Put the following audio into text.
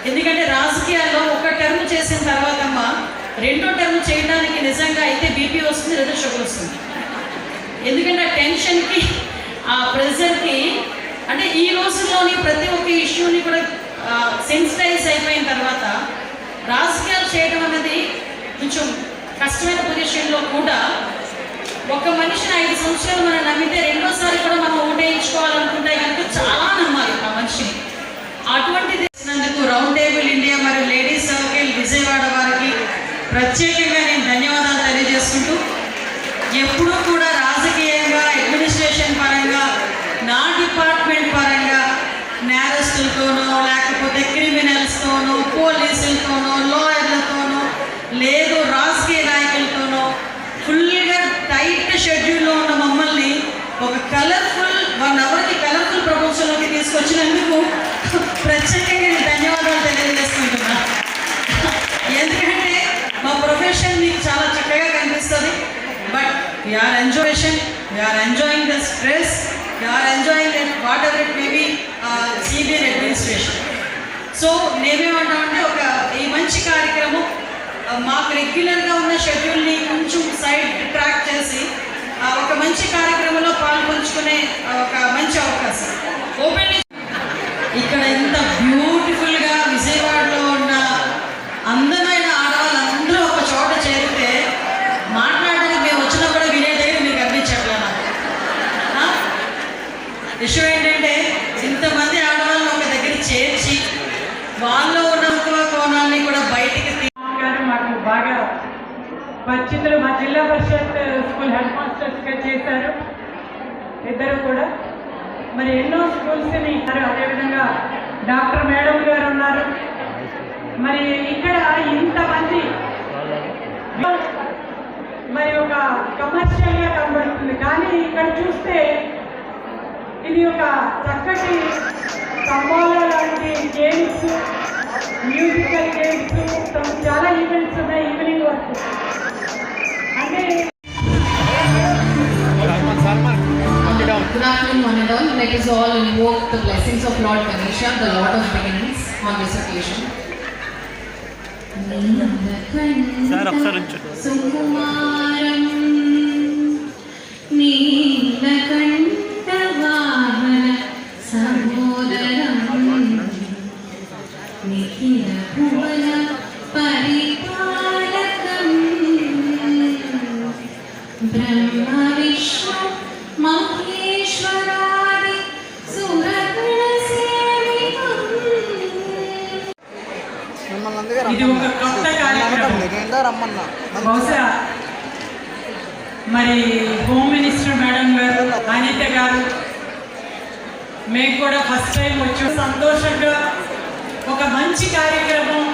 ఎందుకంటే రాజకీయాల్లో ఒక టర్మ్ చేసిన తర్వాత అమ్మ రెండో టర్మ్ చేయడానికి నిజంగా అయితే బీపీ వస్తుంది లేదా షుగర్ వస్తుంది. ఎందుకంటే ఆ టెన్షన్కి ఆ ప్రెషర్కి అంటే ఈ రోజుల్లోని ప్రతి ఒక్క ఇష్యూని కూడా సెన్సిటైజ్ అయిపోయిన తర్వాత రాజకీయాలు చేయడం అనేది కొంచెం కష్టమైన పొజిషన్లో కూడా ఒక మనిషిని 5 సంవత్సరాలు మనం నమ్మితే రెండోసారి కూడా మనం ఓటేయించుకోవాలనుకుంటే కనుక చాలా నమ్మాలి ఆ మనిషిని. అటువంటిది చేసినందుకు రౌండ్ టేబుల్ ఇండియా మరియు లేడీస్ సర్కిల్ విజయవాడ వారికి ప్రత్యేకంగా నేను ధన్యవాదాలు తెలియజేసుకుంటూ ఎప్పుడూ కూడా రాజకీయంగా అడ్మినిస్ట్రేషన్ పరంగా నా డిపార్ట్మెంట్ పరంగా నేరస్తులతోనో లేకపోతే క్రిమినల్స్తోనో పోలీసులతోనో లాయర్లతోనో లేదు రాజకీయ నాయకులతోనో ఫుల్గా టైట్ షెడ్యూల్లో ఉన్న మమ్మల్ని ఒక కలర్ఫుల్ 1 అవర్కి కలర్ఫుల్ ప్రపంచంలోకి తీసుకొచ్చినందుకు ప్రత్యేకంగా నేను ధన్యవాదాలు తెలియజేసుకుంటున్నా. ఎందుకంటే మా ప్రొఫెషన్ మీకు చాలా చక్కగా కనిపిస్తుంది, but we're enjoying the stress, we're enjoying that whatever it may be CBI administration. So నేనేమంటామంటే ఒక ఈ మంచి కార్యక్రమం మాకు రెగ్యులర్గా ఉన్న షెడ్యూల్ని కొంచెం సైడ్ ట్రాక్ చేసి ఒక మంచి కార్యక్రమంలో పాల్పంచుకునే ఒక మంచి అవకాశం ఓపెన్. ఇక్కడ ఇంత బ్యూటిఫుల్గా విజయవాడలో ఉన్న అందమైన ఆడవాళ్ళందరూ ఒక చోట చేరితే మాట్లాడడానికి మేము వచ్చినా కూడా వినే దగ్గర మీకు అనిపించట్లే. నాకు విషయం ఏంటంటే ఇంతమంది ఆడవాళ్ళని ఒక దగ్గర చేర్చి వాళ్ళలో ఉన్న కోణాన్ని కూడా బయటికి మాకు బాగా పరిచితులు. మా జిల్లా పరిషత్ స్కూల్ హెడ్ మాస్టర్స్గా చేశారు ఇద్దరు కూడా. మరి ఎన్నో స్కూల్స్ని అదేవిధంగా డాక్టర్ మేడం గారు ఉన్నారు. మరి ఇక్కడ ఇంతమంది మరి ఒక కమర్షియల్గా కనబడుతుంది, కానీ ఇక్కడ చూస్తే ఇది ఒక చక్కటి కంబోలా లాంటి గేమ్స్, మ్యూజికల్ గేమ్స్, చాలా ఈవెంట్స్ ఉన్నాయి ఈవినింగ్ వరకు. అంటే Good afternoon, one and all. Let us all invoke the blessings of Lord Ganesha, the Lord of beginnings, on this occasion. Sukumaram Neelakanta Vahana Sahodaram Nikhila Bhuvana Paripalakam Brahma Vishnu Maheshwaradi Suratna Sevitam. ఇది ఒక కొత్త కార్యక్రమం. బహుశా మరి home minister madam గారు, అనిత గారు, మేము కూడా ఫస్ట్ టైం వచ్చి సంతోషంగా ఒక మంచి కార్యక్రమం